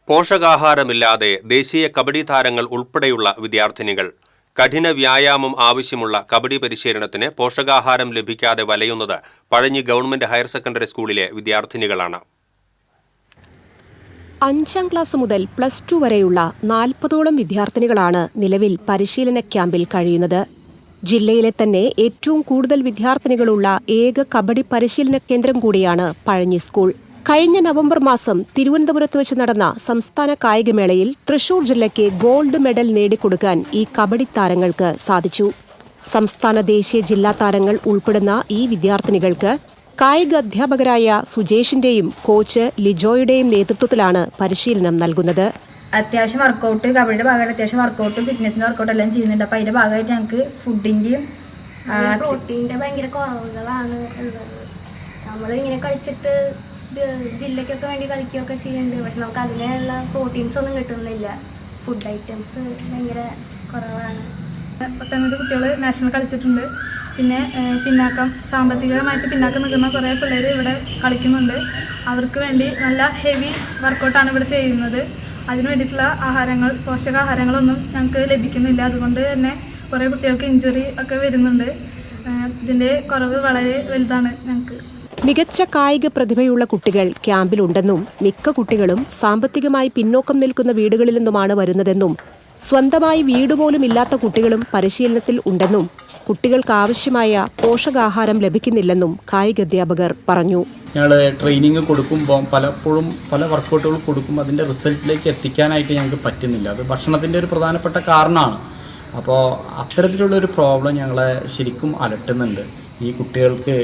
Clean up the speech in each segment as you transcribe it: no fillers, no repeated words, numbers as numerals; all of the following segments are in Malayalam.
പോഷകാഹാരമില്ലാതെ ദേശീയ കബഡി താരങ്ങൾ ഉൾപ്പെടെയുള്ള വിദ്യാർത്ഥിനികൾ കഠിന വ്യായാമം ആവശ്യമുള്ള കബഡി പരിശീലനത്തിന് പോഷകാഹാരം ലഭിക്കാതെ വലയുന്നത് പഴഞ്ഞി ഗവൺമെന്റ് ഹയർ സെക്കൻഡറി സ്കൂളിലെ വിദ്യാർത്ഥിനികളാണ്. 5ാം ക്ലാസ് മുതൽ +2 വരെയുള്ള 40ഓളം വിദ്യാർത്ഥിനികളാണ് നിലവിൽ പരിശീലന ക്യാമ്പിൽ കഴിയുന്നത്. ജില്ലയിലെ തന്നെ ഏറ്റവും കൂടുതൽ വിദ്യാർത്ഥിനികളുള്ള ഏക കബഡി പരിശീലന കേന്ദ്രം കൂടിയാണ് പഴഞ്ഞി സ്കൂൾ. കഴിഞ്ഞ നവംബർ മാസം തിരുവനന്തപുരത്ത് വെച്ച് നടന്ന സംസ്ഥാന കായികമേളയിൽ തൃശൂർ ജില്ലയ്ക്ക് ഗോൾഡ് മെഡൽ നേടിക്കൊടുക്കാൻ ഈ കബഡി താരങ്ങൾക്ക് സാധിച്ചു. സംസ്ഥാന ദേശീയ ജില്ലാ താരങ്ങൾ ഉൾപ്പെടുന്ന ഈ വിദ്യാർത്ഥിനികൾക്ക് കായിക അധ്യാപകരായ സുജേഷിന്റെയും കോച്ച് ലിജോയുടെയും നേതൃത്വത്തിലാണ് പരിശീലനം നൽകുന്നത്. അത്യാവശ്യം വർക്കൗട്ട്, കബഡിയുടെ ഭാഗമായിട്ട് അത്യാവശ്യം വർക്കൗട്ട്, ഫിറ്റ്നസിന്റെ വർക്കൗട്ട് എല്ലാം ചെയ്യുന്നുണ്ട്. അപ്പോൾ അതിന്റെ ഭാഗമായിട്ട് ഞങ്ങൾക്ക് ഫുഡിന്റെയും പ്രോട്ടീൻ്റെ ഭയങ്കര കുറവുകളാണ് ഉള്ളത്. നമ്മളിങ്ങനെ കഴിച്ചിട്ട് ജില്ലയ്ക്കൊക്കെ വേണ്ടി കളിക്കുകയൊക്കെ ചെയ്യുന്നുണ്ട്. പക്ഷെ നമുക്ക് അതിനുള്ള പ്രോട്ടീൻസ് ഒന്നും കിട്ടുന്നില്ല. ഫുഡ് ഐറ്റംസ് ഭയങ്കര കുറവാണ്. 19 കുട്ടികൾ നാഷണൽ കളിച്ചിട്ടുണ്ട്. പിന്നെ സാമ്പത്തികമായിട്ട് പിന്നാക്കം നിൽക്കുന്ന കുറേ പിള്ളേർ ഇവിടെ കളിക്കുന്നുണ്ട്. അവർക്ക് വേണ്ടി നല്ല ഹെവി വർക്കൗട്ടാണ് ഇവിടെ ചെയ്യുന്നത്. അതിന് വേണ്ടിയിട്ടുള്ള പോഷകാഹാരങ്ങളൊന്നും ഞങ്ങൾക്ക് ലഭിക്കുന്നില്ല. അതുകൊണ്ട് തന്നെ കുറേ കുട്ടികൾക്ക് ഇഞ്ചുറി ഒക്കെ വരുന്നുണ്ട്. ഇതിൻ്റെ കുറവ് വളരെ വലുതാണ് ഞങ്ങൾക്ക്. മികച്ച കായിക പ്രതിഭയുള്ള കുട്ടികൾ ക്യാമ്പിലുണ്ടെന്നും മിക്ക കുട്ടികളും സാമ്പത്തികമായി പിന്നോക്കം നിൽക്കുന്ന വീടുകളിൽ നിന്നുമാണ് വരുന്നതെന്നും സ്വന്തമായി വീടുപോലും ഇല്ലാത്ത കുട്ടികളും പരിശീലനത്തിൽ ഉണ്ടെന്നും കുട്ടികൾക്ക് ആവശ്യമായ പോഷകാഹാരം ലഭിക്കുന്നില്ലെന്നും കായികാധ്യാപകർ പറഞ്ഞു. ഞങ്ങൾ ട്രെയിനിങ് കൊടുക്കുമ്പോൾ പലപ്പോഴും പല വർക്കൗട്ടുകൾ കൊടുക്കുമ്പോൾ അതിൻ്റെ റിസൾട്ടിലേക്ക് എത്തിക്കാനായിട്ട് ഞങ്ങൾക്ക് പറ്റുന്നില്ല. അത് ഭക്ഷണത്തിൻ്റെ ഒരു പ്രധാനപ്പെട്ട കാരണമാണ്. അപ്പോൾ അത്തരത്തിലുള്ളൊരു പ്രോബ്ലം ഞങ്ങളെ ശരിക്കും അലട്ടുന്നുണ്ട്. ഈ കുട്ടികൾക്ക്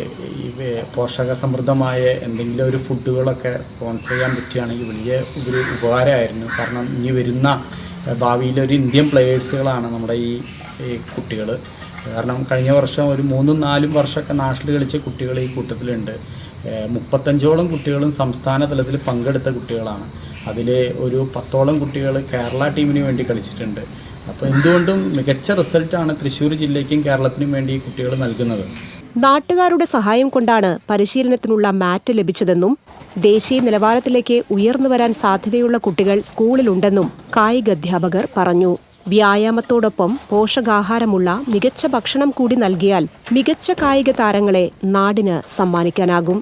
ഈ പോഷക സമൃദ്ധമായ എന്തെങ്കിലും ഒരു ഫുഡുകളൊക്കെ സ്പോൺസർ ചെയ്യാൻ പറ്റുകയാണെങ്കിൽ വലിയ ഒരു ഉപകാരമായിരുന്നു. കാരണം ഇനി വരുന്ന ഭാവിയിലൊരു ഇന്ത്യൻ പ്ലെയേഴ്സുകളാണ് നമ്മുടെ ഈ കുട്ടികൾ. കാരണം കഴിഞ്ഞ വർഷം ഒരു 3-4 വർഷമൊക്കെ നാഷണൽ കളിച്ച കുട്ടികൾ ഈ കൂട്ടത്തിലുണ്ട്. 35ഓളം കുട്ടികളും സംസ്ഥാന തലത്തിൽ പങ്കെടുത്ത കുട്ടികളാണ്. അതിൽ ഒരു 10ഓളം കുട്ടികൾ കേരള ടീമിന് വേണ്ടി കളിച്ചിട്ടുണ്ട്. അപ്പോൾ എന്തുകൊണ്ടും മികച്ച റിസൾട്ടാണ് തൃശ്ശൂർ ജില്ലയ്ക്കും കേരളത്തിനും വേണ്ടി ഈ കുട്ടികൾ നൽകുന്നത്. നാട്ടുകാരുടെ സഹായം കൊണ്ടാണ് പരിശീലനത്തിനുള്ള മാറ്റ് ലഭിച്ചതെന്നും ദേശീയ നിലവാരത്തിലേക്ക് ഉയർന്നു വരാൻ സാധ്യതയുള്ള കുട്ടികൾ സ്കൂളിലുണ്ടെന്നും കായികാധ്യാപകർ പറഞ്ഞു. വ്യായാമത്തോടൊപ്പം പോഷകാഹാരമുള്ള മികച്ച ഭക്ഷണം കൂടി നൽകിയാൽ മികച്ച കായിക താരങ്ങളെ നാടിന് സമ്മാനിക്കാനാകും.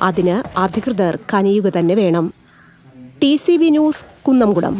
അതിന് അധികൃതർ കനിയുക തന്നെ വേണം. TCV news, Kunnamkulam.